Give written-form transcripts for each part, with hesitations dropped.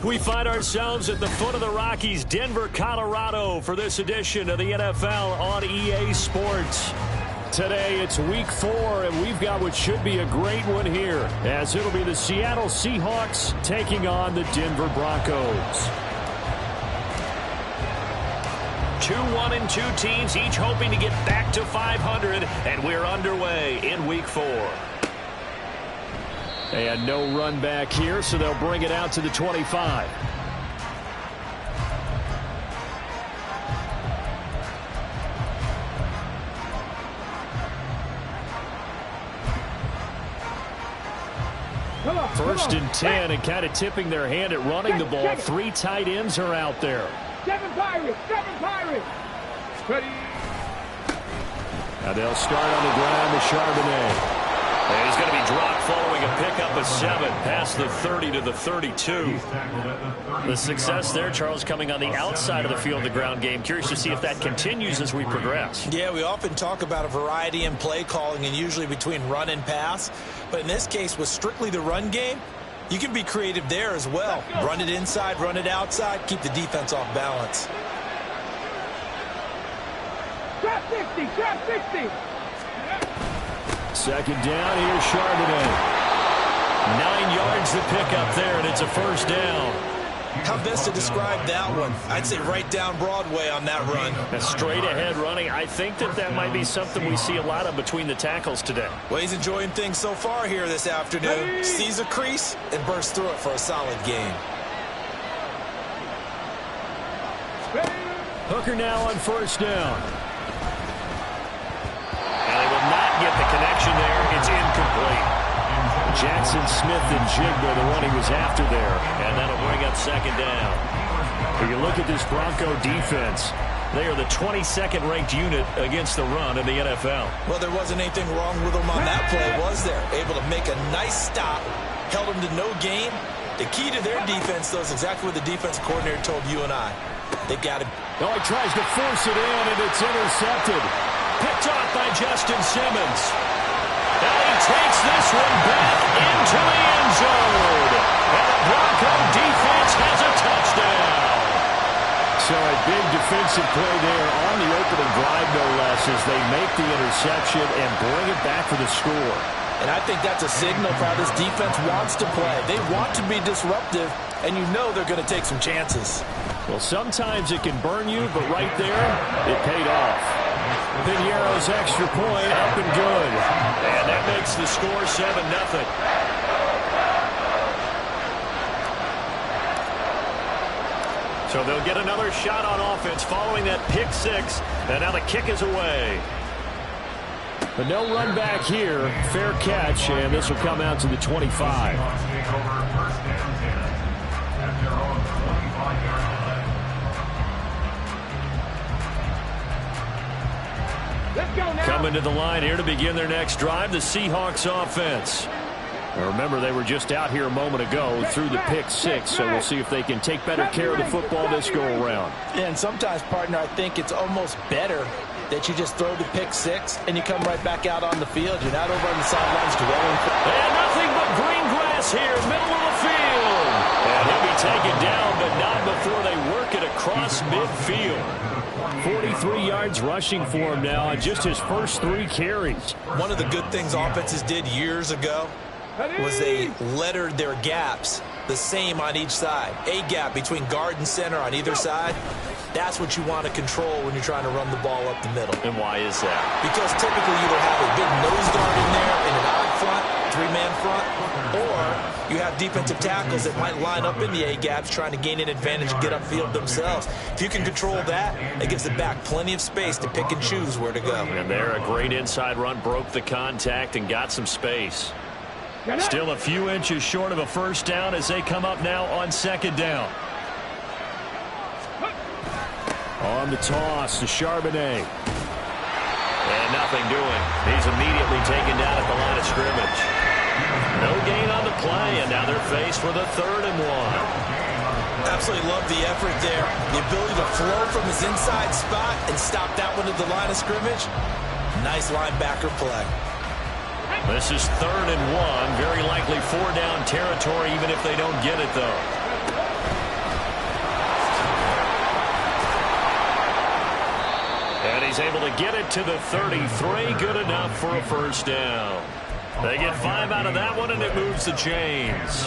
We find ourselves at the foot of the Rockies, Denver, Colorado, for this edition of the NFL on EA Sports. Today, it's week 4, and we've got what should be a great one here, as it'll be the Seattle Seahawks taking on the Denver Broncos. 2-1-2 teams, each hoping to get back to 500, and we're underway in week 4. And no run back here, so they'll bring it out to the 25. First and 10, and kind of tipping their hand at running the ball. 3 tight ends are out there. 7 Pirates, 7 Pirates. Ready. Now they'll start on the ground with Charbonnet. And he's going to be dropped following a pickup of 7 past the 30 to the 32. The success there, Charles, coming on the outside of the field, the ground game. Curious to see if that continues as we progress. Yeah, we often talk about a variety in play calling and usually between run and pass. But in this case, with strictly the run game, you can be creative there as well. Run it inside, run it outside, keep the defense off balance. Trap 60, trap 60. Second down, here's Charbonnet. 9 yards to pick up there, and it's a first down. How best to describe that one? I'd say right down Broadway on that run. A straight ahead running. I think that might be something we see a lot of between the tackles today. Well, he's enjoying things so far here this afternoon. Sees a crease and bursts through it for a solid gain. Hooker now on first down. And they will not get the connection there. It's incomplete. Jackson Smith and Jigba, the one he was after there. And that'll bring up second down. When you look at this Bronco defense, they are the 22nd ranked unit against the run in the NFL. Well, there wasn't anything wrong with them on that play, was there? Able to make a nice stop, held them to no gain. The key to their defense, though, is exactly what the defense coordinator told you and I. They've got to... Oh, he tries to force it in, and it's intercepted. Picked off by Justin Simmons. And he takes this one back into the end zone. And the Bronco defense has a touchdown. So a big defensive play there on the opening drive, no less, as they make the interception and bring it back for the score. And I think that's a signal for how this defense wants to play. They want to be disruptive, and you know they're going to take some chances. Well, sometimes it can burn you, but right there, it paid off. Piñeiro's extra point up and good. And that makes the score 7-0. So they'll get another shot on offense following that pick 6. And now the kick is away. But no run back here. Fair catch, and this will come out to the 25. Coming to the line here to begin their next drive, the Seahawks offense. Now remember, they were just out here a moment ago through the pick 6, so we'll see if they can take better care of the football this go-around. And sometimes, partner, I think it's almost better that you just throw the pick 6 and you come right back out on the field. You're not over on the sidelines dwelling. And nothing but green grass here, middle of the field. And he'll be taken down, but not before they work it across midfield. 43 yards rushing for him now on just his first 3 carries. One of the good things offenses did years ago was they lettered their gaps the same on each side. A gap between guard and center on either side. That's what you want to control when you're trying to run the ball up the middle. And why is that? Because typically you either have a big nose guard in there in an odd front, 3-man front, or you have defensive tackles that might line up in the A-gaps trying to gain an advantage and get upfield themselves. If you can control that, it gives the back plenty of space to pick and choose where to go. And there, a great inside run, broke the contact and got some space. Still a few inches short of a first down as they come up now on second down. On the toss to Charbonnet. And nothing doing. He's immediately taken down at the line of scrimmage. No gain on the play, and now they're faced with a 3rd and 1. Absolutely love the effort there. The ability to flow from his inside spot and stop that one at the line of scrimmage. Nice linebacker play. This is 3rd and 1. Very likely 4-down territory, even if they don't get it, though. he's able to get it to the 33. Good enough for a first down. They get 5 out of that one, and it moves the chains.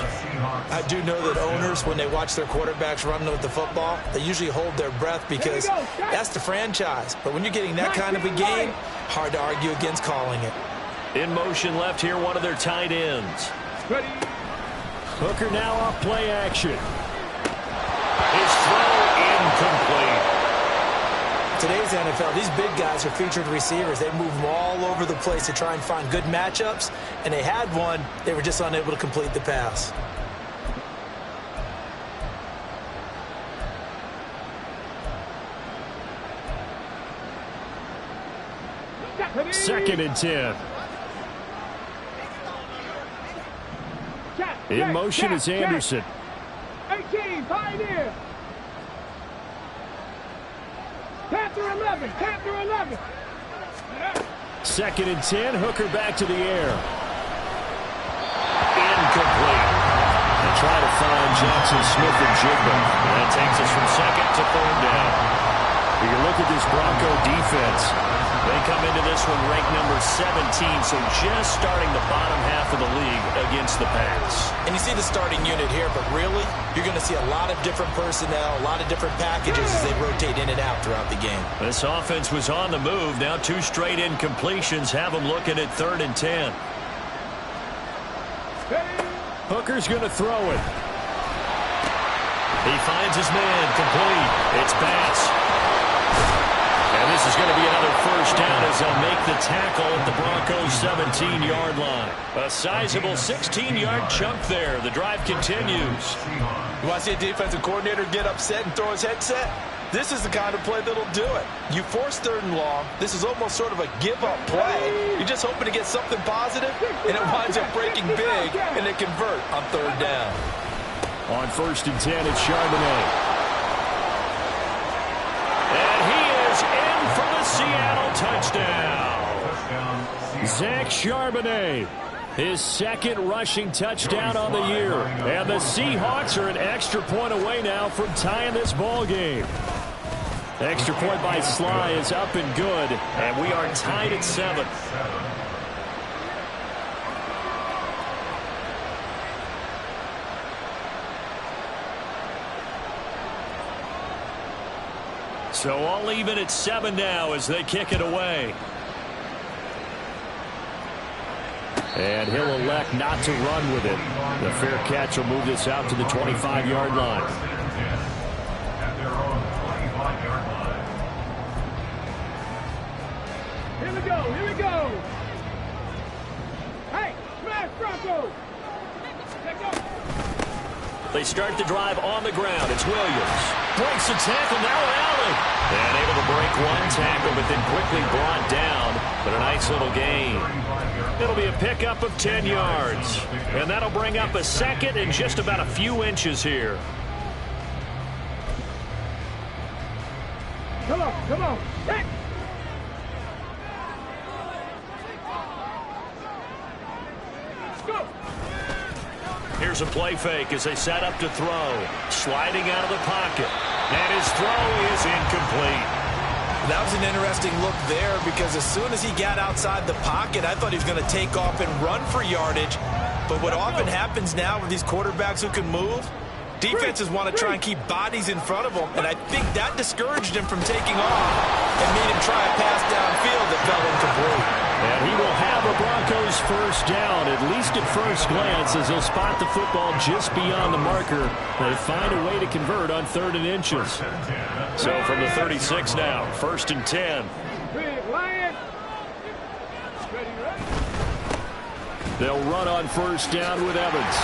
I do know that owners, when they watch their quarterbacks run with the football, they usually hold their breath because that's the franchise. But when you're getting that kind of a game, hard to argue against calling it. In motion left here, one of their tight ends. Hooker now off play action. His throw incomplete. Today's NFL, these big guys are featured receivers. They move them all over the place to try and find good matchups, and they had one. They were just unable to complete the pass. Second and 10. In motion is Anderson. 18, Pioneer. Panther 11, Panther 11. Second and 10, Hooker back to the air. Incomplete. They try to find Jackson Smith and Jigba. And that takes us from second to third down. You look at this Bronco defense. They come into this one ranked number 17, so just starting the bottom half of the league against the pass. And you see the starting unit here, but really, you're going to see a lot of different personnel, a lot of different packages as they rotate in and out throughout the game. This offense was on the move. Now 2 straight incompletions have them looking at 3rd and 10. Hooker's going to throw it. He finds his man, complete. It's Bass. And this is going to be another first down as they'll make the tackle at the Broncos' 17-yard line. A sizable 16-yard chunk there. The drive continues. You want to see a defensive coordinator get upset and throw his headset? This is the kind of play that'll do it. You force 3rd and long. This is almost sort of a give-up play. You're just hoping to get something positive, and it winds up breaking big, and they convert on 3rd down. On 1st and 10, it's Charbonnet. For the Seattle touchdown. Zach Charbonnet, his 2nd rushing touchdown on the year. And the Seahawks are an extra point away now from tying this ball game. Extra point by Sly is up and good, and we are tied at 7. So all even at 7 now as they kick it away. And he'll elect not to run with it. The fair catch will move this out to the 25-yard line. Here we go, here we go. Hey, smash Bronco. They start the drive on the ground. It's Williams. Breaks the tackle, now Allen. And able to break 1 tackle, but then quickly brought down. But a nice little gain. It'll be a pickup of 10 yards. And that'll bring up a 2nd and just about a few inches here. Come on, come on. Hey. Go. Here's a play fake as they set up to throw. Sliding out of the pocket. And his throw is incomplete. That was an interesting look there because as soon as he got outside the pocket, I thought he was going to take off and run for yardage. But what often happens now with these quarterbacks who can move, defenses want to try and keep bodies in front of them. And I think that discouraged him from taking off and made him try a pass downfield that fell incomplete. And he will have a Broncos first down, at least at first glance, as he'll spot the football just beyond the marker. They find a way to convert on 3rd and inches. So from the 36 now, 1st and 10. They'll run on first down with Evans.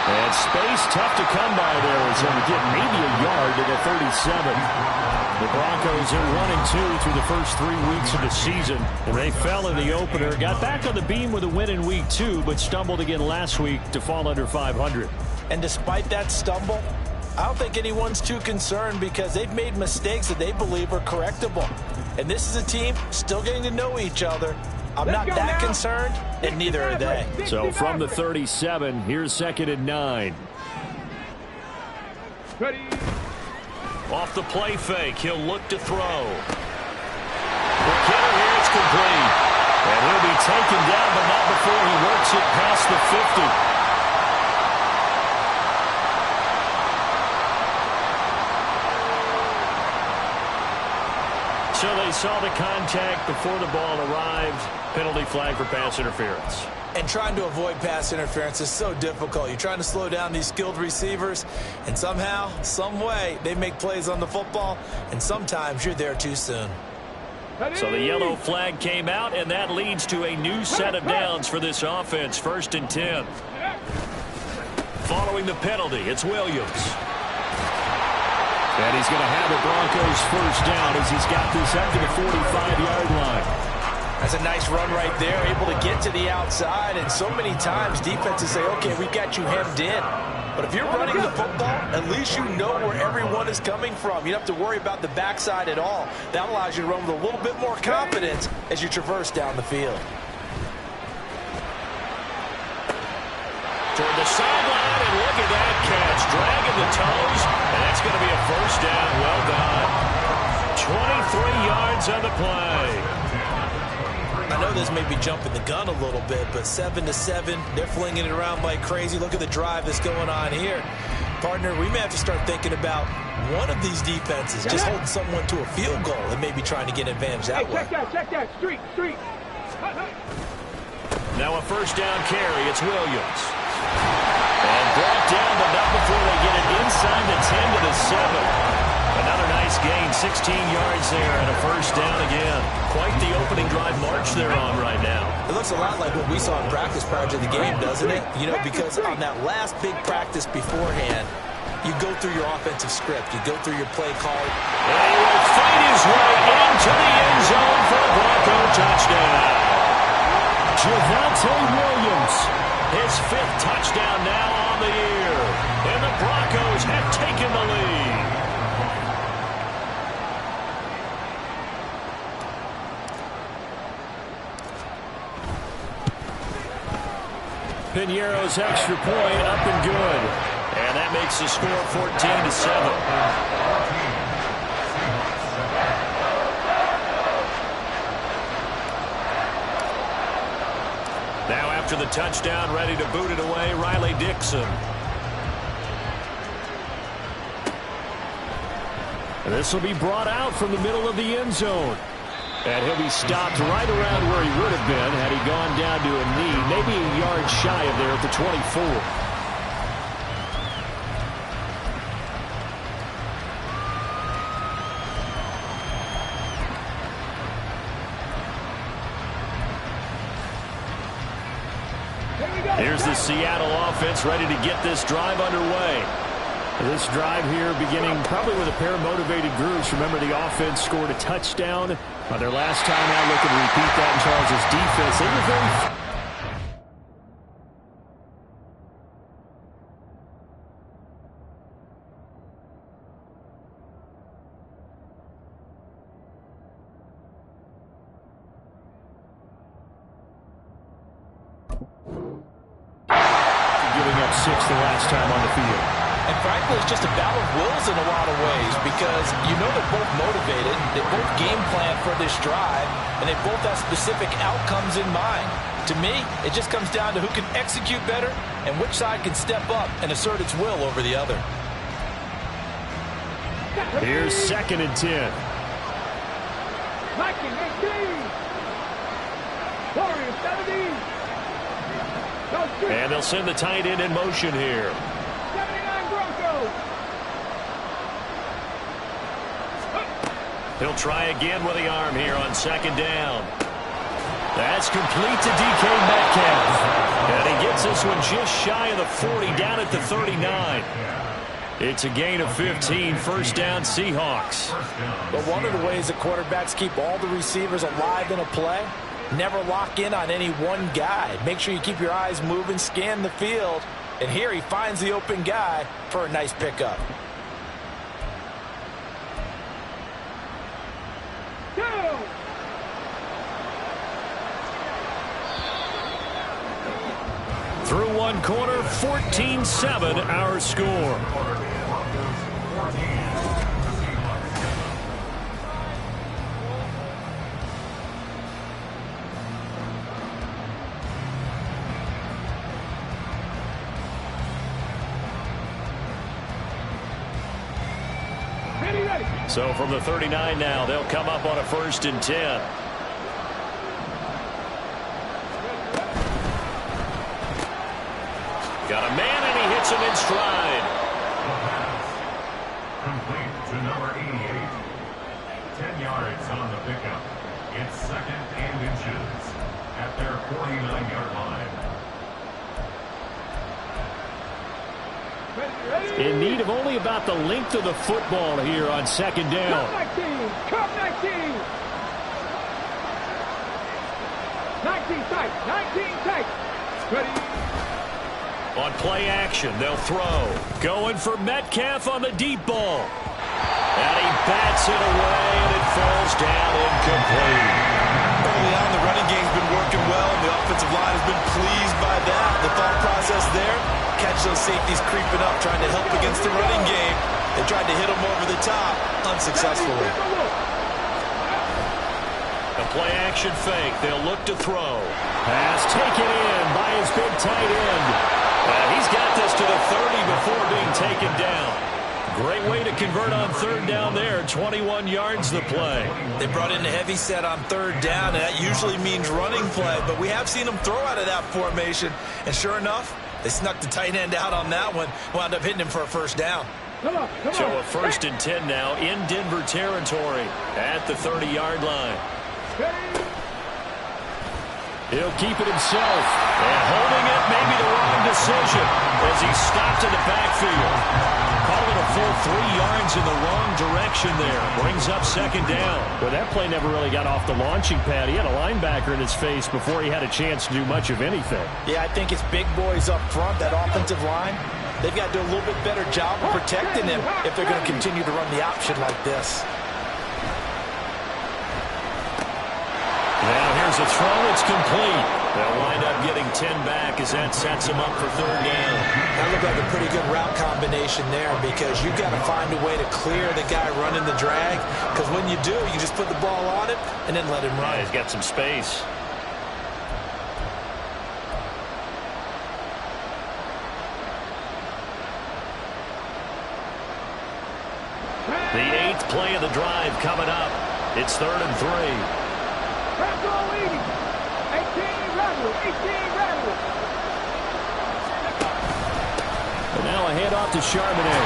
And space tough to come by there as they'll get maybe a yard to the 37. The Broncos are 1-2 through the first 3 weeks of the season. And they fell in the opener, got back on the beam with a win in week 2, but stumbled again last week to fall under 500. And despite that stumble, I don't think anyone's too concerned because they've made mistakes that they believe are correctable. And this is a team still getting to know each other. I'm not that concerned, and neither are they. So from the 37, here's 2nd and 9. Ready. Off the play fake, he'll look to throw. Quick hitter here, it's complete. And he'll be taken down, but not before he works it past the 50. So they saw the contact before the ball arrived. Penalty flag for pass interference. And trying to avoid pass interference is so difficult. You're trying to slow down these skilled receivers, and somehow, some way, they make plays on the football, and sometimes you're there too soon. So the yellow flag came out, and that leads to a new set of downs for this offense. 1st and 10. Following the penalty, it's Williams. And he's going to have the Broncos first down as he's got this up to the 45-yard line. That's a nice run right there, able to get to the outside, and so many times defenses say, okay, we've got you hemmed in. But if you're running the football, at least you know where everyone is coming from. You don't have to worry about the backside at all. That allows you to run with a little bit more confidence as you traverse down the field. Toward the sideline, and look at that catch. Dragging the toes, and that's going to be a first down. Well done. 23 yards on the play. I know this may be jumping the gun a little bit, but 7-7, they're flinging it around like crazy. Look at the drive that's going on here. Partner, we may have to start thinking about one of these defenses just holding someone to a field goal and maybe trying to get an advantage that way. Check that. Street. Now a first down carry. It's Williams. And brought down, but not before they get it inside the 10 to the 7. Another nice gain, 16 yards there, and a first down again. Quite the opening drive march they're on right now. It looks a lot like what we saw in practice prior to the game, doesn't it? You know, because on that last big practice beforehand, you go through your offensive script. You go through your play call. And he will fight his way into the end zone for a Bronco touchdown. Javonte Williams, his 5th touchdown now on the year. And the Broncos have taken the lead. Piñeiro's extra point up and good. And that makes the score 14-7. Now after the touchdown, ready to boot it away, Riley Dixon. And this will be brought out from the middle of the end zone. And he'll be stopped right around where he would have been had he gone down to a knee, maybe a yard shy of there at the 24. Here's the Seattle offense ready to get this drive underway. This drive here beginning probably with a pair of motivated groups. Remember, the offense scored a touchdown on their last time out. Looking to repeat that in Charles' defense. They were very... giving up 6 the last time on the field. And frankly, it's just a battle of wills in a lot of ways because you know they're both motivated, they both game plan for this drive, and they both have specific outcomes in mind. To me, it just comes down to who can execute better and which side can step up and assert its will over the other. Here's 2nd and 10. Viking 18. Warriors 17. And they'll send the tight end in motion here. 79 Broncos. He'll try again with the arm here on 2nd down. That's complete to DK Metcalf. And he gets this one just shy of the 40, down at the 39. It's a gain of 15, first down Seahawks. But one of the ways that quarterbacks keep all the receivers alive in a play, never lock in on any one guy. Make sure you keep your eyes moving, scan the field. And here he finds the open guy for a nice pickup. Through one quarter, 14-7 our score. So from the 39 now, they'll come up on a 1st and 10. Got a man, and he hits him in stride. Complete to number 88. 10 yards on the pickup. It's 2nd and inches at their 49-yard line. In need of only about the length of the football here on 2nd down. Come 19. 19 tight. 19 tight. Ready. On play action, they'll throw. Going for Metcalf on the deep ball. And he bats it away, and it falls down incomplete. Early on, the running game's been working well, and the offensive line has been pleased by that. The thought process there, catch those safeties creeping up, trying to help against the running game. They tried to hit them over the top, unsuccessfully. A play-action fake. They'll look to throw. Pass taken in by his big tight end. And he's got this to the 30 before being taken down. Great way to convert on 3rd down there. 21 yards the play. They brought in the heavy set on 3rd down, and that usually means running play. But we have seen them throw out of that formation. And sure enough, they snuck the tight end out on that one. Wound up hitting him for a 1st down. So a 1st and 10 now in Denver territory at the 30-yard line. He'll keep it himself. And holding it may be the wrong decision as he's stopped in the backfield. Call it a full 3 yards in the wrong direction there. Brings up 2nd down. Well, that play never really got off the launching pad. He had a linebacker in his face before he had a chance to do much of anything. Yeah, I think it's big boys up front, that offensive line. They've got to do a little bit better job of protecting him if they're going to continue to run the option like this. Now here's a throw. It's complete. They'll wind up getting 10 back as that sets them up for 3rd down. That looked like a pretty good route combination there because you've got to find a way to clear the guy running the drag, because when you do, you just put the ball on him and then let him run. Yeah, he's got some space. The 8th play of the drive coming up. It's 3rd and 3. Control 80. 18 rattle. 18 rattle. And now a handoff to Charbonnet.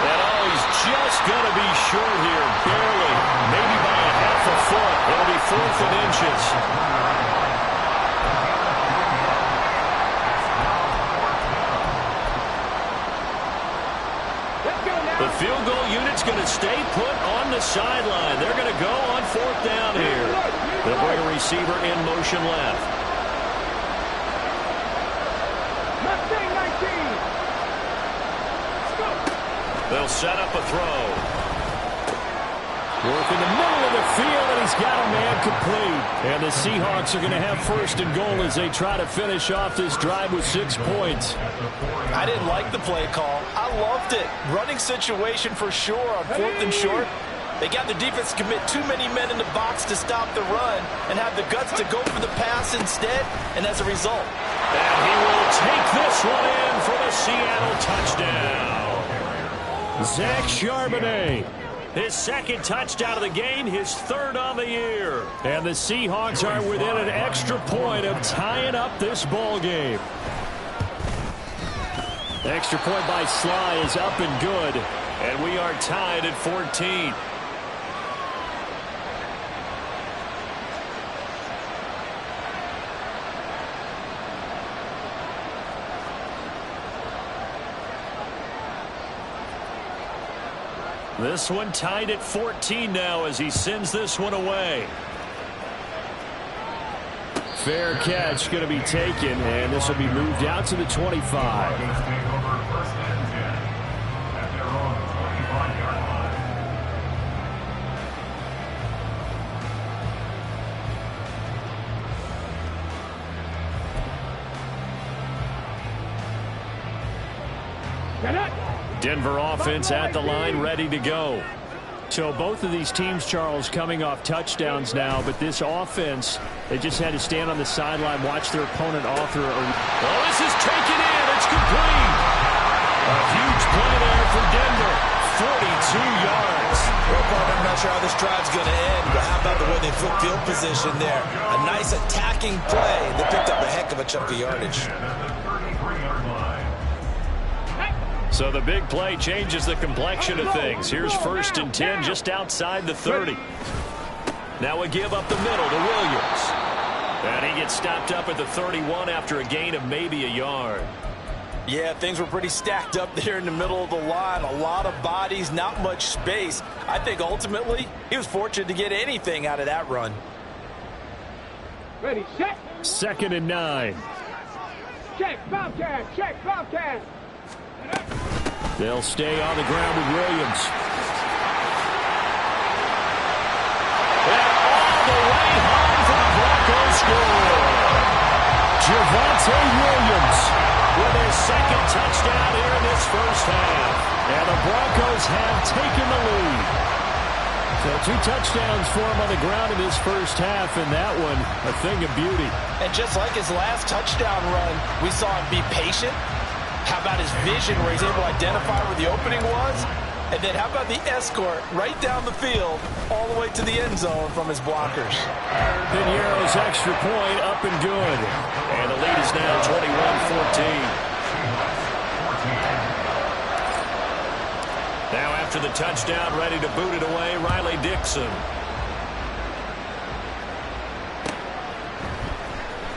And he's just going to be short here, barely, maybe by a half a foot. It'll be 4th and inches. The field goal unit's going to stay put on the sideline. They're going to go on 4th down here. They'll bring a receiver in motion left. They'll set up a throw. Work in the middle of the field, and he's got a man complete. And the Seahawks are going to have 1st and goal as they try to finish off this drive with 6 points. I didn't like the play call. I loved it. Running situation for sure on 4th and short. They got the defense to commit too many men in the box to stop the run and have the guts to go for the pass instead, and as a result. And he will take this one in for the Seattle touchdown. Zach Charbonnet. His 2nd touchdown of the game, his 3rd on the year. And the Seahawks are within an extra point of tying up this ball game. Extra point by Sly is up and good. And we are tied at 14. This one tied at 14 now as he sends this one away. Fair catch going to be taken, and this will be moved out to the 25. Denver offense at the line, ready to go. So both of these teams, Charles, coming off touchdowns now, but this offense, they just had to stand on the sideline, watch their opponent author. This is taken in. It's complete. A huge play there for Denver. 42 yards. Well, partner, I'm not sure how this drive's going to end, but how about the way they flip field position there? A nice attacking play that picked up a heck of a chunk of yardage. So the big play changes the complexion of things. Here's 1st and 10 just outside the 30. Now we give up the middle to Williams. And he gets stopped up at the 31 after a gain of maybe a yard. Yeah, things were pretty stacked up there in the middle of the line. A lot of bodies, not much space. I think ultimately he was fortunate to get anything out of that run. Ready, set. 2nd and 9. Check, Bobcat, check, Bobcat. They'll stay on the ground with Williams. And all the way home for the Broncos score. Javonte Williams with his 2nd touchdown here in this first half. And the Broncos have taken the lead. So 2 touchdowns for him on the ground in his first half, and that one a thing of beauty. And just like his last touchdown run, we saw him be patient. How about his vision where he's able to identify where the opening was? And then how about the escort right down the field all the way to the end zone from his blockers? Piñeiro's extra point up and good. And the lead is now 21-14. Now after the touchdown, ready to boot it away, Riley Dixon.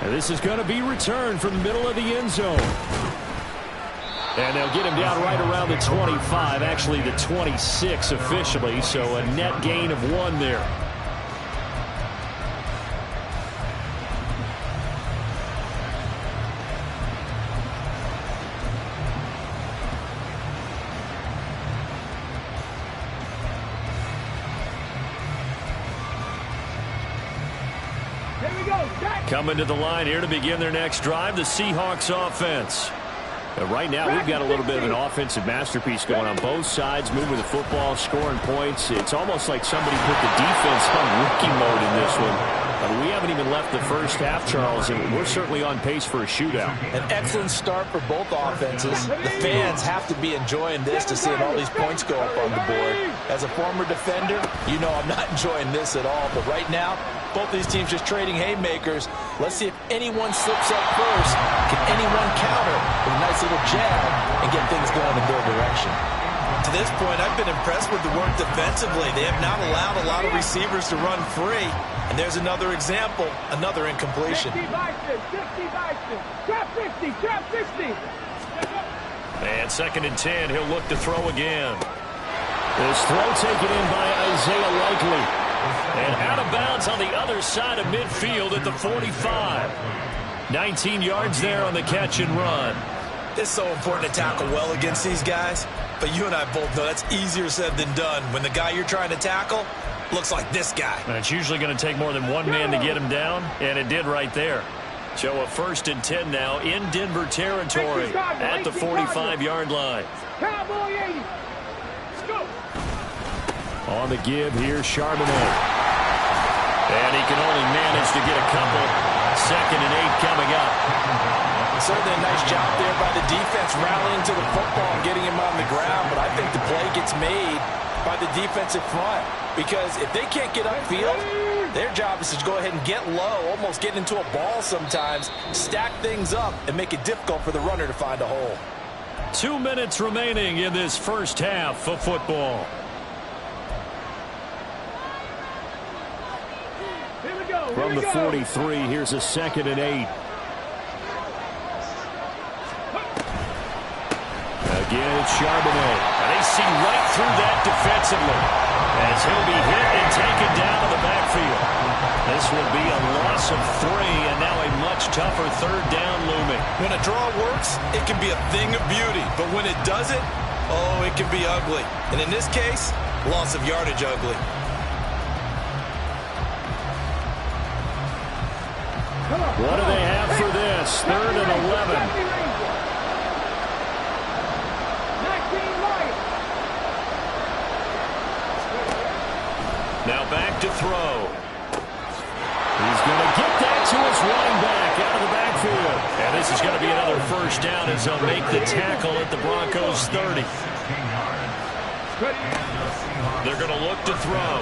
And this is going to be returned from the middle of the end zone. And they'll get him down right around the 25, actually the 26 officially, so a net gain of 1 there. Here we go, Jack. Coming to the line here to begin their next drive, the Seahawks offense. Right now, we've got a little bit of an offensive masterpiece going on both sides, moving the football, scoring points. It's almost like somebody put the defense on rookie mode in this one. We haven't even left the first half, Charles, and we're certainly on pace for a shootout. An excellent start for both offenses. The fans have to be enjoying this to see all these points go up on the board. As a former defender, you know I'm not enjoying this at all. But right now, both these teams just trading haymakers. Let's see if anyone slips up first. Can anyone counter with a nice little jab and get things going in their direction? To this point, I've been impressed with the work defensively. They have not allowed a lot of receivers to run free. And there's another example, another incompletion. 50 Bison, 50 Bison. Trap 50, trap 50. And 2nd and 10, he'll look to throw again. This throw taken in by Isaiah Likely. And out of bounds on the other side of midfield at the 45. 19 yards there on the catch and run. It's so important to tackle well against these guys. But you and I both know that's easier said than done. When the guy you're trying to tackle looks like this guy. And it's usually going to take more than one man to get him down, and it did right there. So a 1st and 10 now in Denver territory at the 45-yard line. Cowboy 80. Go. On the give here, Charbonnet. And he can only manage to get a couple. 2nd and 8 coming up. Certainly a nice job there by the defense rallying to the football and getting him on the ground. But I think the play gets made by the defensive front. Because if they can't get upfield, their job is to go ahead and get low, almost get into a ball sometimes, stack things up, and make it difficult for the runner to find a hole. 2 minutes remaining in this first half of football. Here we go. From the 43, here's a 2nd and 8. Again, it's Charbonnet. And they see right through that defensively as he'll be hit and taken down to the backfield. This will be a loss of 3, and now a much tougher 3rd down looming. When a draw works, it can be a thing of beauty. But when it doesn't, oh, it can be ugly. And in this case, loss of yardage ugly. What do they have for this? 3rd and 11. Now back to throw. He's going to get that to his running back out of the backfield. And this is going to be another 1st down as they'll make the tackle at the Broncos 30. They're going to look to throw.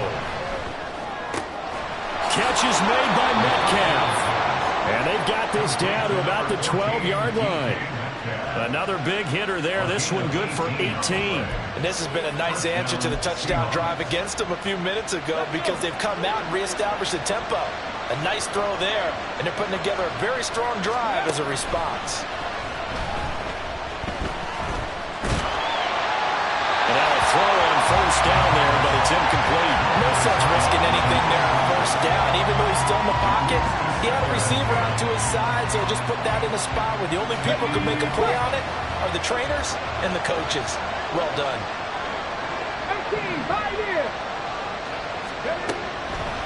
Catch is made by Metcalf. And they've got this down to about the 12-yard line. Another big hitter there. This one good for 18. And this has been a nice answer to the touchdown drive against them a few minutes ago because they've come out and reestablished the tempo. A nice throw there, and they're putting together a very strong drive as a response. And now a throw on first down there, but it's incomplete. No sense risking anything there on first down. Even though he's still in the pocket, he had a receiver out to his side, so just put that in a spot where the only people who can make a play on it are the trainers and the coaches. Well done. 18, 5 years.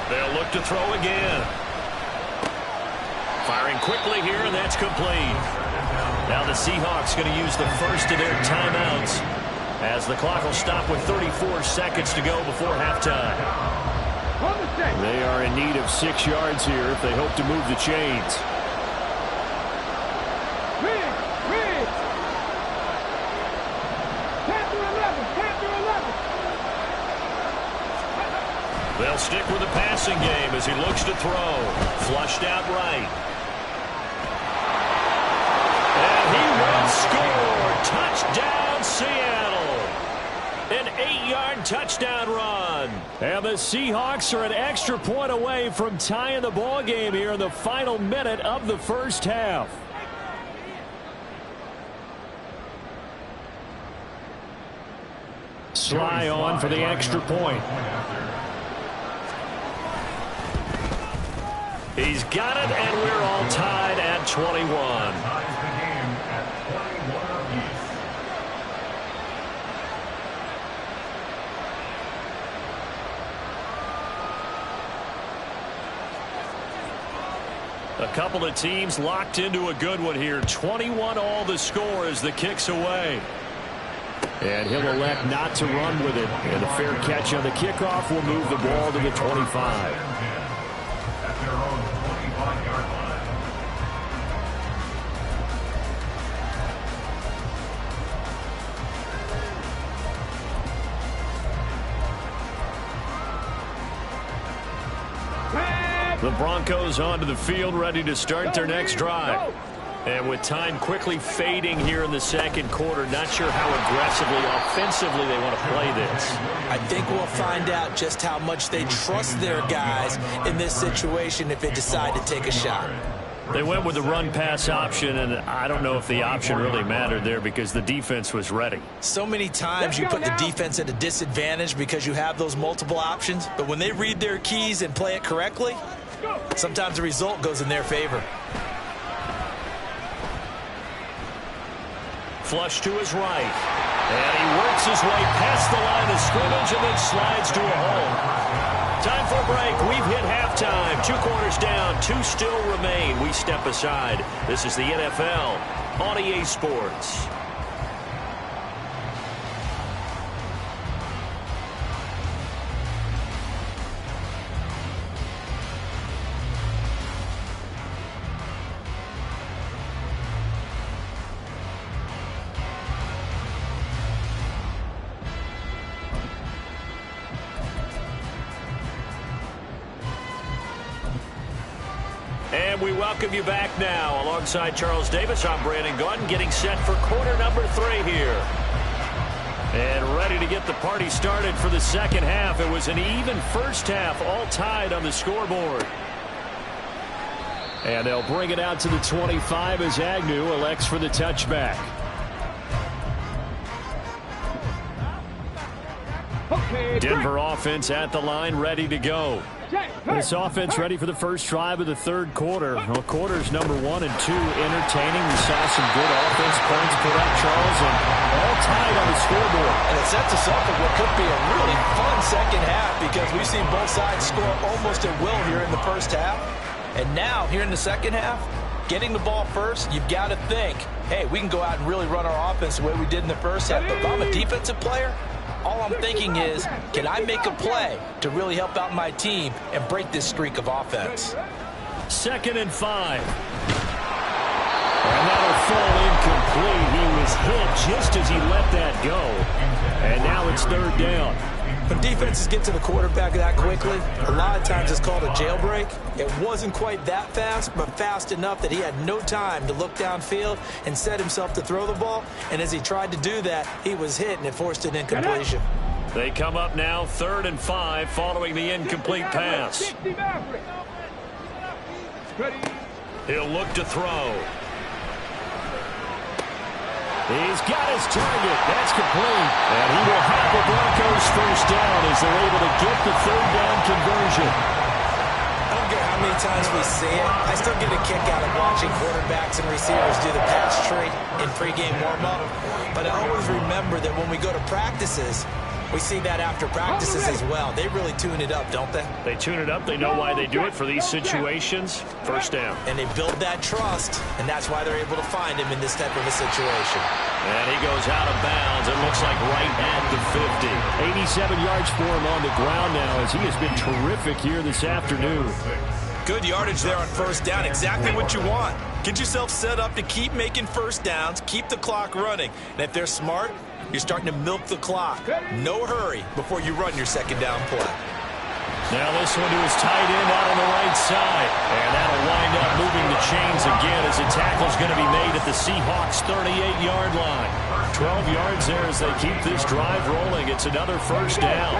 They'll look to throw again. Firing quickly here, and that's complete. Now the Seahawks going to use the first of their timeouts as the clock will stop with 34 seconds to go before halftime. They are in need of 6 yards here if they hope to move the chains. They'll stick with the passing game as he looks to throw. Flushed out right. And he will score. Touchdown, Seattle. An 8-yard touchdown run. And the Seahawks are an extra point away from tying the ball game here in the final minute of the first half. Sly on for the extra point. He's got it, and we're all tied at 21. A couple of teams locked into a good one here. 21 all the score as the kick's away. And he'll elect not to run with it. And a fair catch on the kickoff will move the ball to the 25. The Broncos onto the field, ready to start their next drive. And with time quickly fading here in the second quarter, not sure how aggressively, offensively they want to play this. I think we'll find out just how much they trust their guys in this situation if they decide to take a shot. They went with the run-pass option, and I don't know if the option really mattered there because the defense was ready. So many times you put the defense at a disadvantage because you have those multiple options, but when they read their keys and play it correctly, sometimes the result goes in their favor. Flush to his right. And he works his way past the line of scrimmage and then slides to a hole. Time for a break. We've hit halftime. 2 quarters down. 2 still remain. We step aside. This is the NFL on EA Sports. And we welcome you back now. Alongside Charles Davis, I'm Brandon Gaudin, getting set for quarter number 3 here. And ready to get the party started for the second half. It was an even first half, all tied on the scoreboard. And they'll bring it out to the 25 as Agnew elects for the touchback. Denver offense at the line, ready to go. This offense ready for the first drive of the third quarter. Well, quarters number 1 and 2 entertaining. We saw some good offense points put up, Charles, and all tied on the scoreboard. And it sets us up for what could be a really fun second half because we've seen both sides score almost at will here in the first half. And now, here in the second half, getting the ball first, you've got to think, hey, we can go out and really run our offense the way we did in the first half. But if I'm a defensive player, all I'm thinking is, can I make a play to really help out my team and break this streak of offense? 2nd and 5. And that'll fall incomplete. He was was hit just as he let that go. And now it's third down. When defenses get to the quarterback that quickly, a lot of times it's called a jailbreak. It wasn't quite that fast, but fast enough that he had no time to look downfield and set himself to throw the ball. And as he tried to do that, he was hit, and it forced an incompletion. They come up now 3rd and 5 following the incomplete pass. He'll look to throw. He's got his target. That's complete. And he will have the Broncos first down as they're able to get the 3rd down conversion. I don't care how many times we see it. I still get a kick out of watching quarterbacks and receivers do the pass tree in pregame warm-up. But I always remember that when we go to practices, we see that after practices as well. They really tune it up, don't they? They tune it up. They know why they do it for these situations. First down. And they build that trust, and that's why they're able to find him in this type of a situation. And he goes out of bounds. It looks like right at the 50. 87 yards for him on the ground now as he has been terrific here this afternoon. Good yardage there on first down. Exactly what you want. Get yourself set up to keep making first downs, keep the clock running. And if they're smart, you're starting to milk the clock. No hurry before you run your second down play. Now this one to his tight end out on the right side. And that'll wind up moving the chains again as the tackle's going to be made at the Seahawks' 38-yard line. 12 yards there as they keep this drive rolling. It's another first down.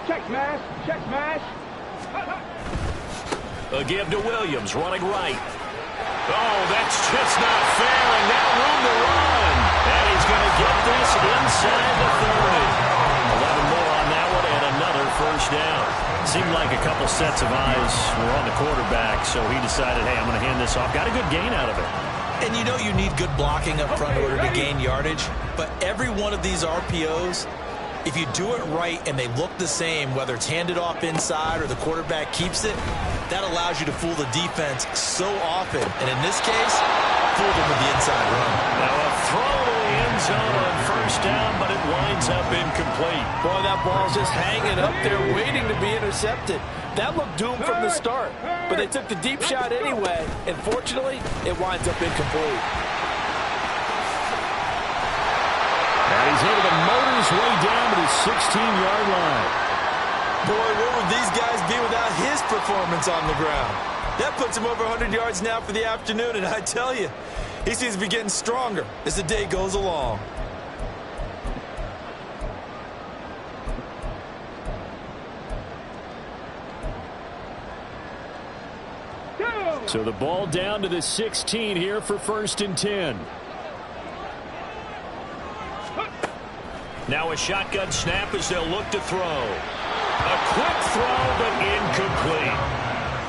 Check smash. Check smash. A give to Williams, running right. Oh, that's just not fair, and now room to run. And he's going to get this inside the 30. 11 more on that one, and another first down. Seemed like a couple sets of eyes were on the quarterback, so he decided, hey, I'm going to hand this off. Got a good gain out of it. And you know you need good blocking up front in order to gain yardage, but every one of these RPOs, if you do it right and they look the same, whether it's handed off inside or the quarterback keeps it, that allows you to fool the defense so often. And in this case, fool them with the inside run. Now a throw to the end zone on first down, but it winds up incomplete. Boy, that ball's just hanging up there waiting to be intercepted. That looked doomed from the start, but they took the deep shot anyway, and fortunately, it winds up incomplete. And he's able to motor his way down to the 16-yard line. Boy, where would these guys be without his performance on the ground? That puts him over 100 yards now for the afternoon, and I tell you, he seems to be getting stronger as the day goes along. So the ball down to the 16 here for 1st and 10. Now a shotgun snap as they'll look to throw. A quick throw, but incomplete.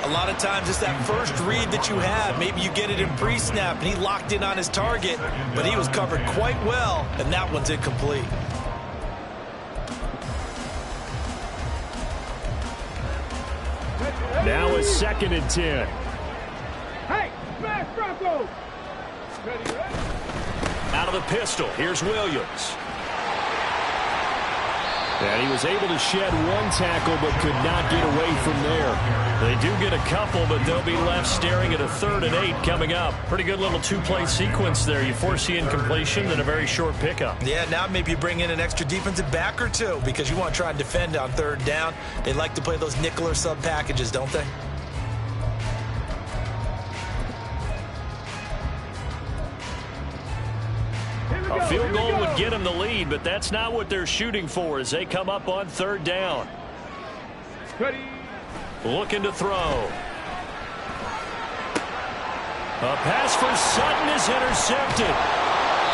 A lot of times it's that first read that you have. Maybe you get it in pre-snap, and he locked in on his target, but he was covered quite well, and that one's incomplete. Now a 2nd and 10. Hey, smash Broncos. Out of the pistol, here's Williams. And he was able to shed one tackle but could not get away from there. They do get a couple, but they'll be left staring at a 3rd and 8 coming up. Pretty good little two-play sequence there. You force the incompletion, then a very short pickup. Yeah, now maybe you bring in an extra defensive back or two because you want to try and defend on 3rd down. They like to play those nickel or sub packages, don't they? A field goal would get them the lead, but that's not what they're shooting for as they come up on 3rd down. Looking to throw. A pass for Sutton is intercepted.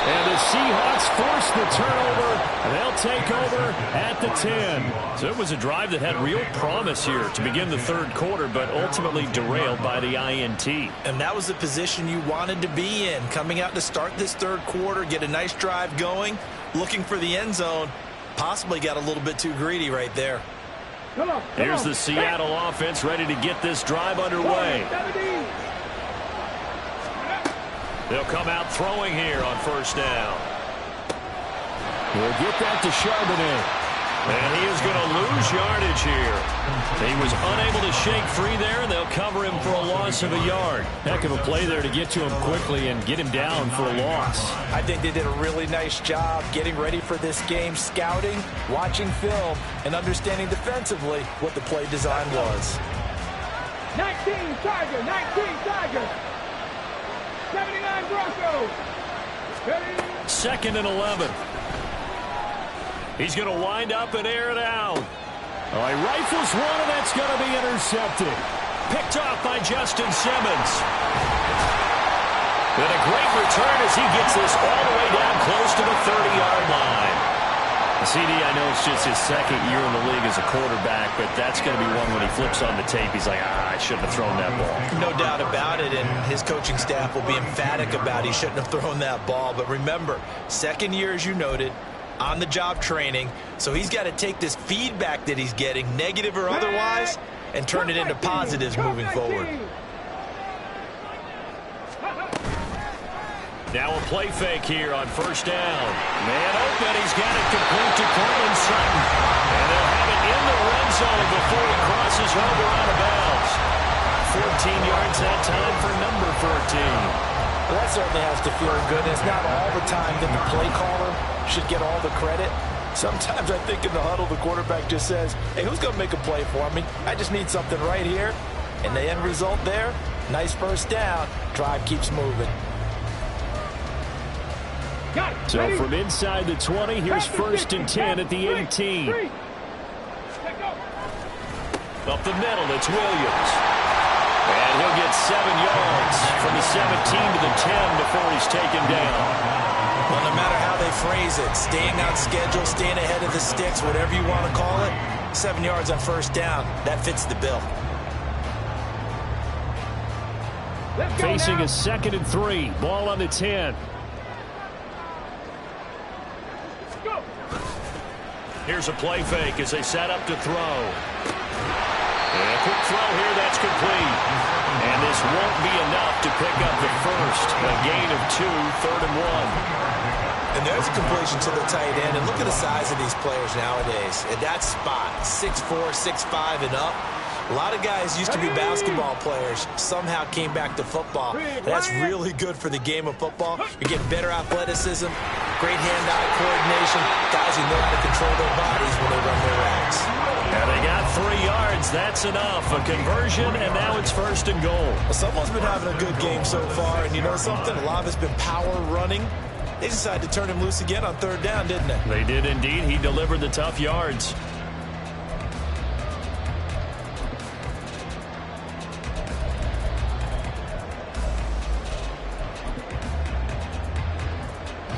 And the Seahawks force the turnover. They'll take over at the 10. So it was a drive that had real promise here to begin the 3rd quarter, but ultimately derailed by the INT. And that was the position you wanted to be in. Coming out to start this 3rd quarter, get a nice drive going, looking for the end zone. Possibly got a little bit too greedy right there. Here's the Seattle offense ready to get this drive underway. They'll come out throwing here on first down. We'll get that to Charbonnet. And he is going to lose lose yardage here. He was unable to shake free there, and they'll cover him for a loss of a yard. Heck of a play there to get to him quickly and get him down for a loss. I think they did a really nice job getting ready for this game, scouting, watching film, and understanding defensively what the play design was. 19 Tiger, 19 Tiger. 79 Broncos. 2nd and 11. He's going to wind up and air it out. Oh, he rifles one, and that's going to be intercepted. Picked off by Justin Simmons. And a great return as he gets this all the way down close to the 30-yard line. CD, I know it's just his 2nd year in the league as a quarterback, but that's going to be one when he flips on the tape. He's like, I shouldn't have thrown that ball. No doubt about it, and his coaching staff will be emphatic about he shouldn't have thrown that ball. But remember, 2nd year, as you noted, on-the-job training, so he's got to take this feedback that he's getting, negative or otherwise, and turn it into positives moving forward. Now a play fake here on 1st down. Man open, he's got it complete to Cortland Sutton. And they'll have it in the red zone before he crosses over out of bounds. 14 yards that time for number 14. Well, that certainly has to feel good. It's not all the time that the play caller should get all the credit. Sometimes I think in the huddle, the quarterback just says, hey, who's going to make a play for me? I just need something right here. And the end result there, nice 1st down. Drive keeps moving. So from inside the 20, here's 1st and 10 at the 18. Up the middle, it's Williams. And he'll get 7 yards from the 17 to the 10 before he's taken down. Well, no matter how they phrase it, staying on schedule, staying ahead of the sticks, whatever you want to call it, 7 yards on 1st down, that fits the bill. Facing a 2nd and 3, ball on the 10. Here's a play fake as they set up to throw. And a quick throw here, that's complete. And this won't be enough to pick up the 1st. A gain of 2, 3rd and 1. And there's a completion to the tight end. And look at the size of these players nowadays. At that spot, 6'4", 6'5", and up. A lot of guys used to be basketball players, somehow came back to football. That's really good for the game of football. You're getting better athleticism, great hand-eye coordination, guys who know how to control their bodies when they run their routes. Now they got 3 yards. That's enough. A conversion, and now it's 1st and goal. Well, someone's been having a good game so far, and you know something? A lot of it's been power running. They decided to turn him loose again on 3rd down, didn't they? They did indeed. He delivered the tough yards.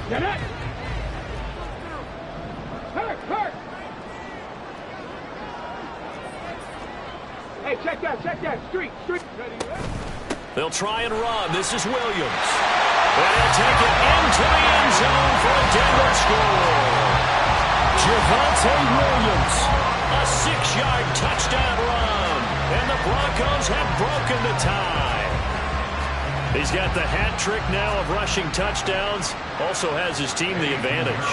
Get it! Hurt! Hey, check that. Street. They'll try and run. This is Williams. And he'll take it into the end zone for a Denver score. Javonte Williams, a 6-yard touchdown run. And the Broncos have broken the tie. He's got the hat trick now of rushing touchdowns. Also has his team the advantage.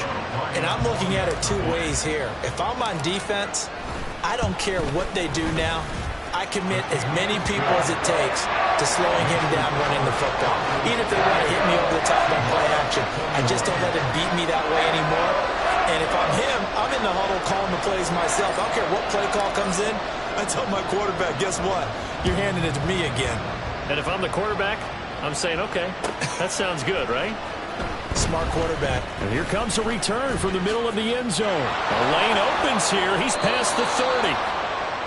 And I'm looking at it 2 ways here. If I'm on defense, I don't care what they do now. I commit as many people as it takes to slowing him down running the football. Even if they want to hit me over the top on play action, I just don't let him beat me that way anymore. And if I'm him, I'm in the huddle calling the plays myself. I don't care what play call comes in. I tell my quarterback, guess what? You're handing it to me again. And if I'm the quarterback, I'm saying, okay, that sounds good, right? Smart quarterback. And here comes a return from the middle of the end zone. A lane opens here. He's past the 30.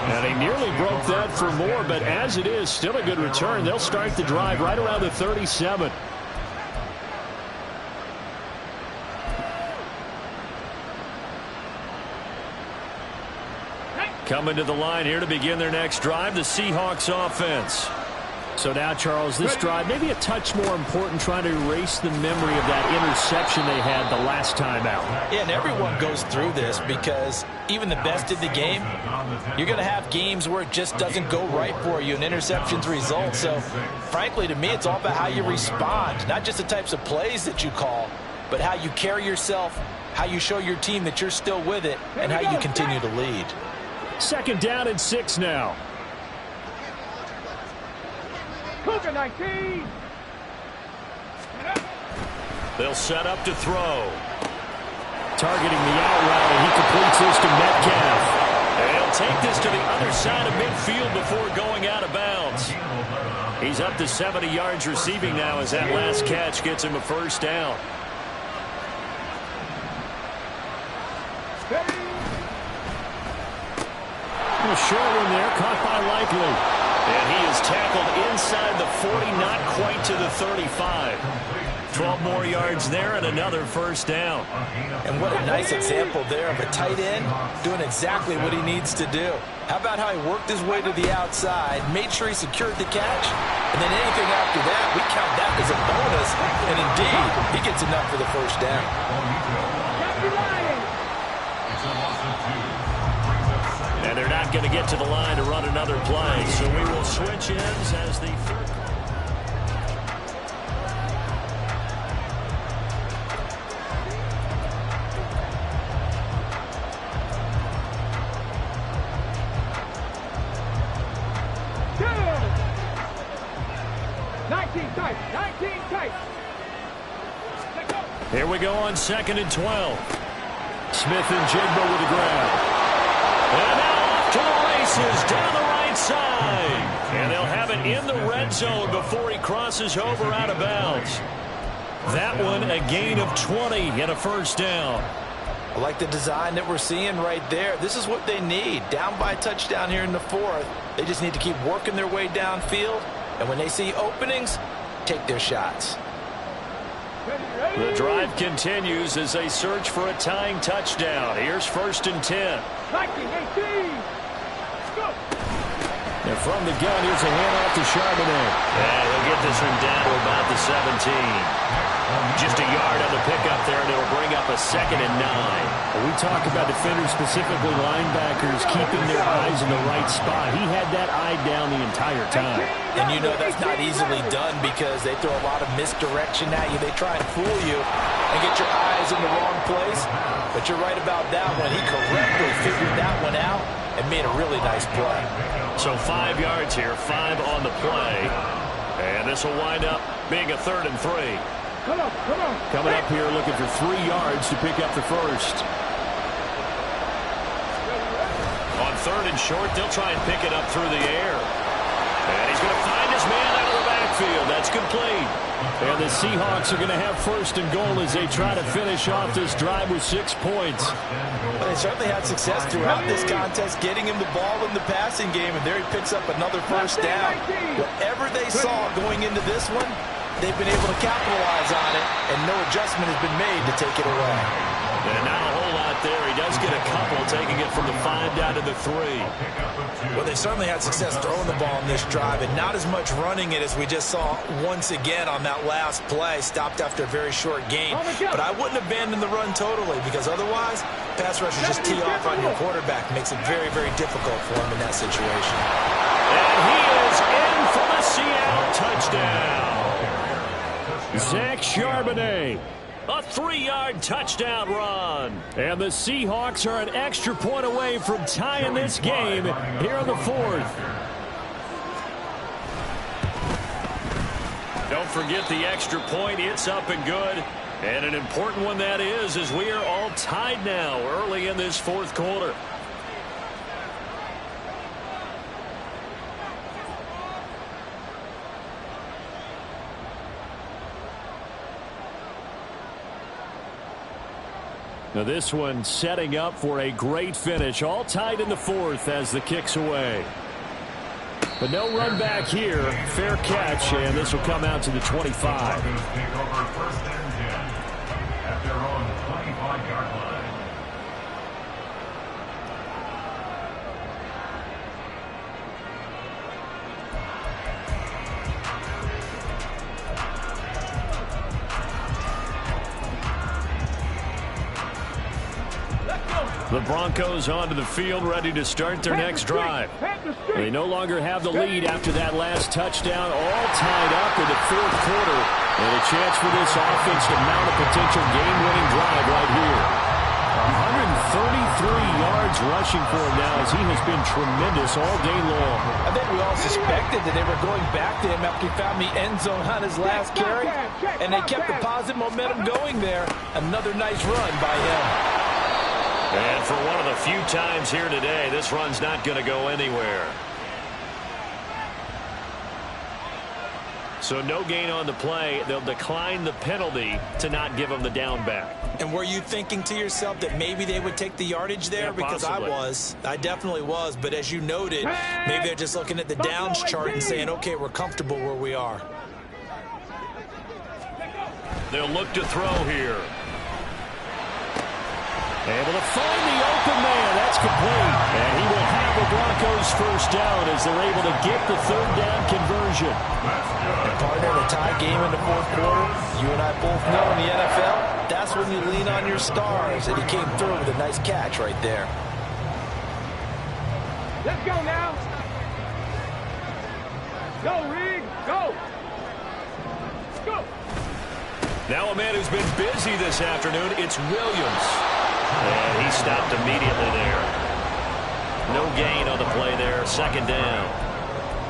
And he nearly broke that for more, but as it is, still a good return. They'll start the drive right around the 37. Coming to the line here to begin their next drive, the Seahawks offense. So now, Charles, this drive maybe a touch more important, trying to erase the memory of that interception they had the last time out. Yeah, and everyone goes through this because even the best in the game, you're going to have games where it just doesn't go right for you and interceptions result. So, frankly, to me, it's all about how you respond, not just the types of plays that you call, but how you carry yourself, how you show your team that you're still with it, and how you continue to lead. Second down and 6 now. Cougar 19. They'll set up to throw. Targeting the out route, and he completes this to Metcalf. They'll take this to the other side of midfield before going out of bounds. He's up to 70 yards receiving now as that last catch gets him a first down. A short one there, caught by Likely. And he is tackled inside the 40, not quite to the 35. 12 more yards there and another first down. And what a nice example there of a tight end doing exactly what he needs to do. How about how he worked his way to the outside, made sure he secured the catch, and then anything after that, we count that as a bonus. And indeed, he gets enough for the first down. And they're not going to get to the line to run another play, so we will switch ends as the third. Here we go on 2nd and 12. Smith and Jigba with the grab. And now off to the races down the right side. And they'll have it in the red zone before he crosses over out of bounds. That one a gain of 20 and a first down. I like the design that we're seeing right there. This is what they need. Down by a touchdown here in the 4th. They just need to keep working their way downfield. And when they see openings, take their shots. The drive continues as they search for a tying touchdown. Here's 1st and 10. And from the gun, here's a handoff to Charbonnet. Yeah, they'll get this one down to about the 17. Just a yard on the pickup there, and it'll bring up a 2nd and 9. We talk about defenders, specifically linebackers, keeping their eyes in the right spot. He had that eye down the entire time. And you know that's not easily done because they throw a lot of misdirection at you. They try and fool you and get your eyes in the wrong place. But you're right about that one. He correctly figured that one out and made a really nice play. So 5 yards here, 5 on the play. And this will wind up being a 3rd and 3. Come on. Coming up here looking for 3 yards to pick up the first. On 3rd and short, they'll try and pick it up through the air. And he's going to find his man out of the backfield. That's complete. And the Seahawks are going to have 1st and goal as they try to finish off this drive with 6 points. Well, they certainly had success throughout this contest, getting him the ball in the passing game, and there he picks up another first down. Whatever they saw going into this one, they've been able to capitalize on it, and no adjustment has been made to take it away. And not a whole lot there. He does get a couple, taking it from the 5 down to the 3. Well, they certainly had success throwing the ball in this drive, and not as much running it as we just saw once again on that last play, stopped after a very short gain. But I wouldn't abandon the run totally, because otherwise, pass rushers just tee off on your quarterback. Makes it very, very difficult for him in that situation. And he is in for the Seattle touchdown. Zach Charbonnet, a 3-yard touchdown run. And the Seahawks are an extra point away from tying this game here in the 4th. Don't forget the extra point. It's up and good. And an important one that is, as we are all tied now early in this 4th quarter. Now this one setting up for a great finish. All tied in the 4th as the kick's away. But no run back here. Fair catch, and this will come out to the 25. At their own 25-yard line. The Broncos onto the field, ready to start their next drive. They no longer have the lead after that last touchdown, all tied up in the 4th quarter. And a chance for this offense to mount a potential game-winning drive right here. yards rushing for him now, as he has been tremendous all day long. I think we all suspected that they were going back to him after he found the end zone on his last carry, and they kept the positive momentum going there. Another nice run by him. And for one of the few times here today, this run's not going to go anywhere. So no gain on the play. They'll decline the penalty to not give him the down back. And were you thinking to yourself that maybe they would take the yardage there? Yeah, because possibly. I definitely was. But as you noted, maybe they're just looking at the downs chart and saying, okay, we're comfortable where we are. They'll look to throw here. Able to find the open man. That's complete. And he will have the Broncos first down as they're able to get the third down conversion. And partner, in a tie game in the fourth quarter, you and I both know in the NFL, that's when you lean on your stars. And he came through with a nice catch right there. Let's go now. Go, Reed. Go. Go. Now a man who's been busy this afternoon, it's Williams. And he stopped immediately there. No gain on the play there, second down.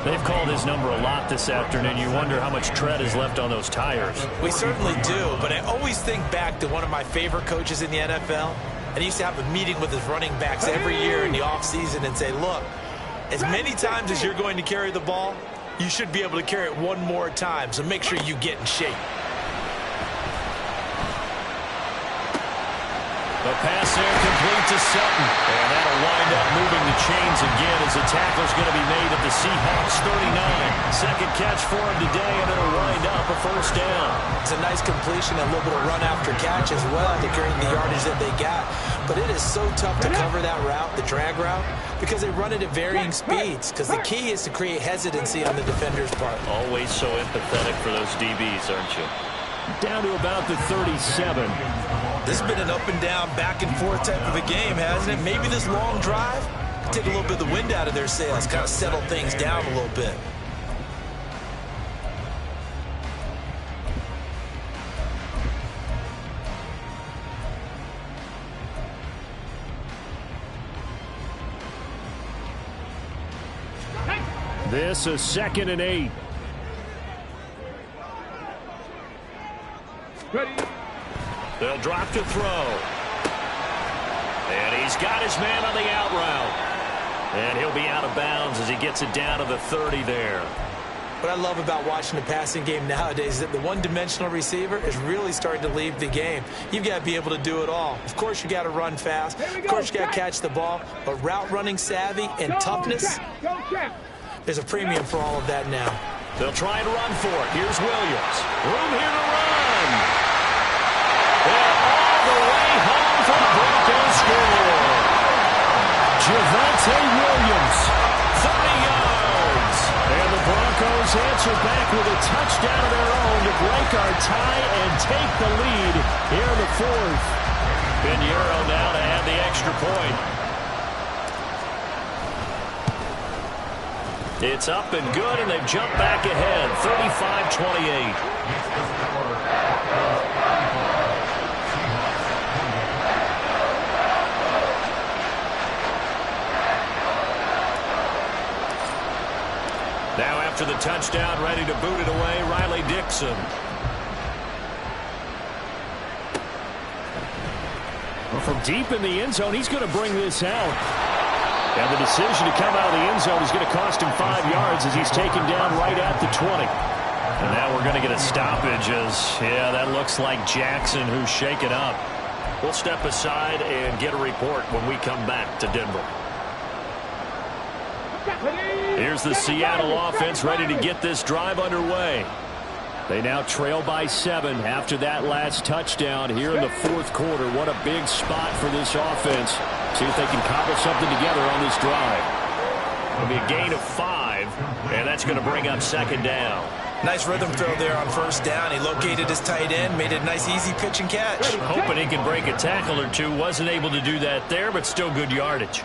They've called his number a lot this afternoon. You wonder how much tread is left on those tires. We certainly do, but I always think back to one of my favorite coaches in the NFL. And he used to have a meeting with his running backs every year in the offseason and say, look, as many times as you're going to carry the ball, you should be able to carry it one more time, so make sure you get in shape. The pass there complete to Sutton. And that'll wind up moving the chains again as the tackle's going to be made at the Seahawks 39. Second catch for him today, and it'll wind up a first down. It's a nice completion and a little bit of run after catch as well to carry the yardage that they got. But it is so tough to cover that route, the drag route, because they run it at varying speeds. Because the key is to create hesitancy on the defender's part. Always so empathetic for those DBs, aren't you? Down to about the 37. This has been an up and down, back and forth type of a game, hasn't it? Maybe this long drive take a little bit of the wind out of their sails, kind of settle things down a little bit. This is 2nd and 8. Ready. They'll drop to throw. And he's got his man on the out route. And he'll be out of bounds as he gets it down to the 30 there. What I love about watching the passing game nowadays is that the one-dimensional receiver is really starting to leave the game. You've got to be able to do it all. Of course, you got to run fast. Of course, you got to catch the ball. But route running savvy and toughness, there's a premium for all of that now. They'll try and run for it. Here's Williams. Room here to run. And all the way home for the Broncos score. Javonte Williams, 30 yards. And the Broncos answer back with a touchdown of their own to break our tie and take the lead here in the fourth. Pinheiro now to add the extra point. It's up and good, and they've jumped back ahead, 35-28. Now after the touchdown, ready to boot it away, Riley Dixon. Well, from deep in the end zone, he's going to bring this out. And the decision to come out of the end zone is going to cost him 5 yards as he's taken down right at the 20. And now we're going to get a stoppage as, yeah, that looks like Jackson who's shaken up. We'll step aside and get a report when we come back to Denver. Here's the Seattle offense ready to get this drive underway. They now trail by 7 after that last touchdown here in the fourth quarter. What a big spot for this offense. See if they can cobble something together on this drive. It'll be a gain of 5, and that's going to bring up second down. Nice rhythm throw there on first down. He located his tight end, made a nice easy pitch and catch. Hoping he could break a tackle or two. Wasn't able to do that there, but still good yardage.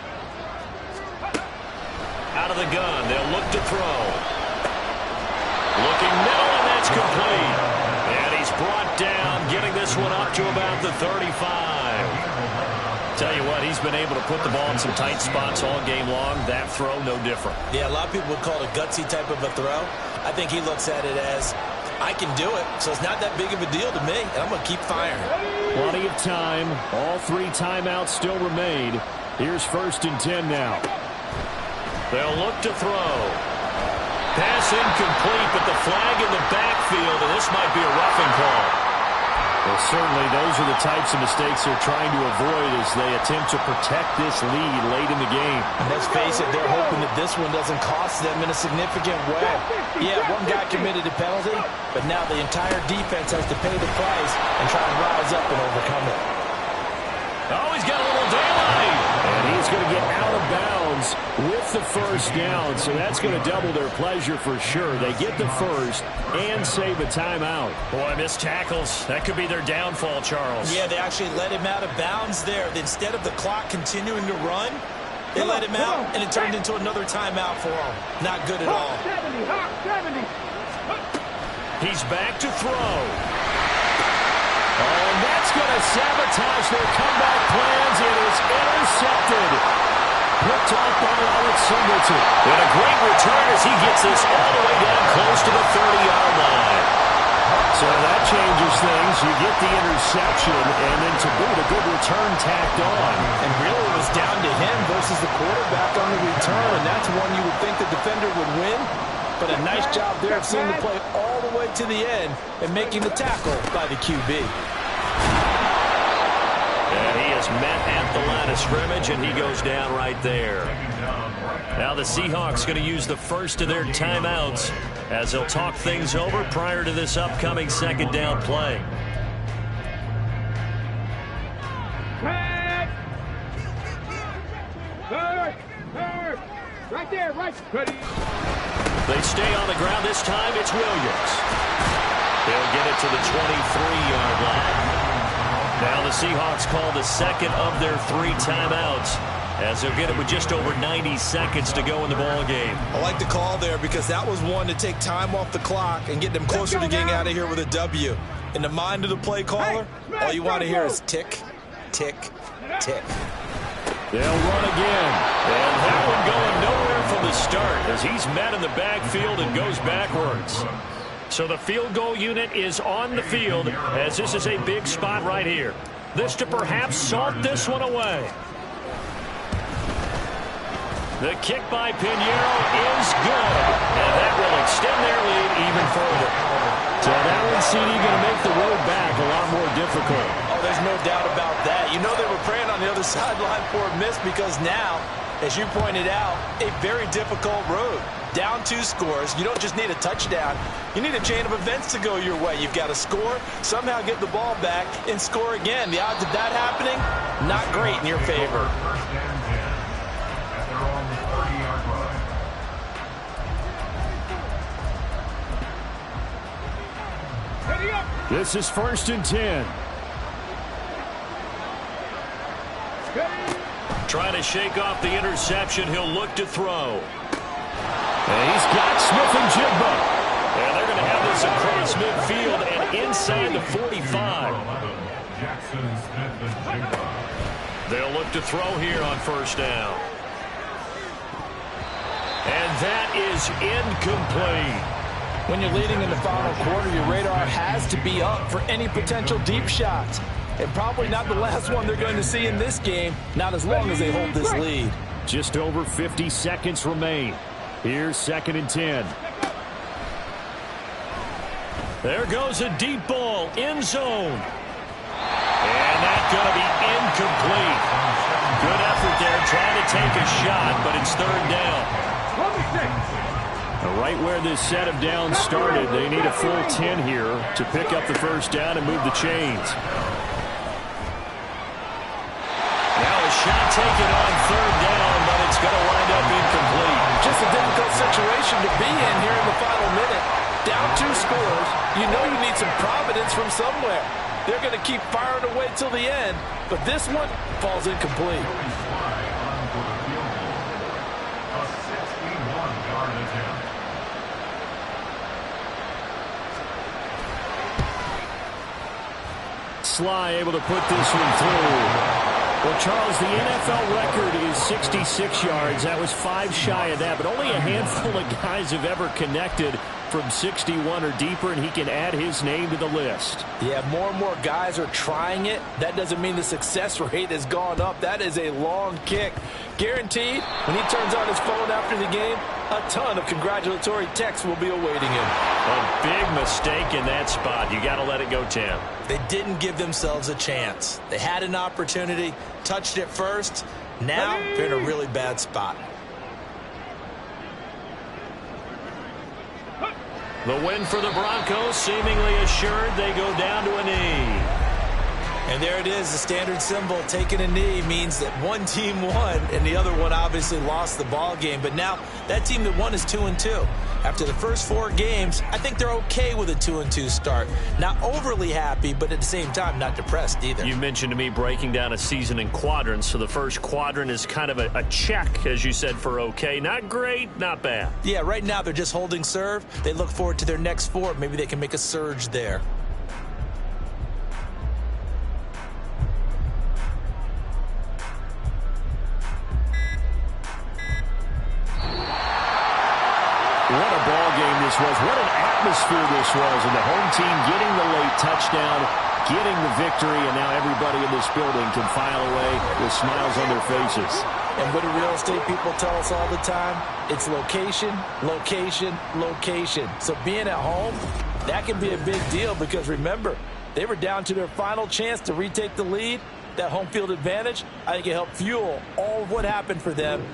Out of the gun, they'll look to throw. Looking middle, and that's complete. And he's brought down, getting this one up to about the 35. Tell you what, he's been able to put the ball in some tight spots all game long. That throw, no different. Yeah, a lot of people would call it a gutsy type of a throw. I think he looks at it as, I can do it, so it's not that big of a deal to me, and I'm going to keep firing. Plenty of time. All 3 timeouts still remain. Here's 1st and 10 now. They'll look to throw. Pass incomplete, but the flag in the backfield, and this might be a roughing call. Well, certainly those are the types of mistakes they're trying to avoid as they attempt to protect this lead late in the game. And let's face it, they're hoping that this one doesn't cost them in a significant way. Yeah, one guy committed a penalty, but now the entire defense has to pay the price and try and rise up and overcome it. Oh, he's got a little daylight. And he's going to get out of bounds with the 1st down, so that's going to double their pleasure for sure. They get the 1st and save a timeout. Boy, missed tackles. That could be their downfall, Charles. Yeah, they actually let him out of bounds there. Instead of the clock continuing to run, they let him out, and it turned into another timeout for him. Not good at all. 70. He's back to throw. Oh, and that's going to sabotage their comeback plans. It is intercepted. Picked off by Alex Singleton. And a great return as he gets this all the way down close to the 30-yard line. So that changes things. You get the interception, and then to boot, a good return tacked on. And really it was down to him versus the quarterback on the return, and that's one you would think the defender would win. But a nice job there of seeing the play all the way to the end and making the tackle by the QB. And he is met at the line of scrimmage, and he goes down right there. Now the Seahawks going to use the first of their timeouts as they'll talk things over prior to this upcoming 2nd down play. Right there, right. Ready. They stay on the ground. This time it's Williams. They'll get it to the 23-yard line. Now the Seahawks call the 2nd of their 3 timeouts as they'll get it with just over 90 seconds to go in the ball game. I like the call there because that was one to take time off the clock and get them closer to getting out of here with a W. In the mind of the play caller, all you want to hear is tick, tick, tick. They'll run again. And that one going nowhere from the start as he's met in the backfield and goes backwards. So the field goal unit is on the field as this is a big spot right here. This to perhaps salt this one away. The kick by Pinheiro is good. And that will extend their lead even further. So that one, CD, going to make the road back a lot more difficult. Oh, there's no doubt about that. You know they were praying on the other sideline for a miss because now, as you pointed out, a very difficult road. Down 2 scores. You don't just need a touchdown. You need a chain of events to go your way. You've got to score, somehow get the ball back, and score again. The odds of that happening, not great in your favor. This is 1st and 10. Trying to shake off the interception. He'll look to throw. And he's got Smith and Jigba. And they're going to have this across midfield and inside the 45. They'll look to throw here on 1st down. And that is incomplete. When you're leading in the final quarter, your radar has to be up for any potential deep shots. And probably not the last one they're going to see in this game, not as long as they hold this lead. Just over 50 seconds remain. Here's 2nd and 10. There goes a deep ball, end zone. And that's going to be incomplete. Good effort there, trying to take a shot, but it's 3rd down. Right where this set of downs started, they need a full 10 here to pick up the 1st down and move the chains. Now a shot taken on 3rd down, but it's going to wind up incomplete. Just a difficult situation to be in here in the final minute. Down 2 scores, you know you need some providence from somewhere. They're going to keep firing away till the end, but this one falls incomplete. Sly able to put this one through. Well, Charles, the NFL record is 66 yards. That was 5 shy of that, but only a handful of guys have ever connected from 61 or deeper, and he can add his name to the list. Yeah, more and more guys are trying it. That doesn't mean the success rate has gone up. That is a long kick. Guaranteed, when he turns on his phone after the game, a ton of congratulatory texts will be awaiting him. A big mistake in that spot. You got to let it go, Tim. They didn't give themselves a chance. They had an opportunity, touched it first. Now they're in a really bad spot. The win for the Broncos, seemingly assured. They go down to a knee. And there it is, the standard symbol. Taking a knee means that one team won, and the other one obviously lost the ball game. But now that team that won is 2-2. After the first 4 games, I think they're okay with a 2-2 start. Not overly happy, but at the same time, not depressed either. You mentioned to me breaking down a season in quadrants. So the first quadrant is kind of a check, as you said, for okay. Not great, not bad. Yeah, right now they're just holding serve. They look forward to their next 4. Maybe they can make a surge there. What a ball game this was. What an atmosphere this was. And the home team getting the late touchdown, getting the victory, and now everybody in this building can file away with smiles on their faces. And what do real estate people tell us all the time? It's location, location, location. So being at home, that can be a big deal because remember, they were down to their final chance to retake the lead. That home field advantage, I think it helped fuel all of what happened for them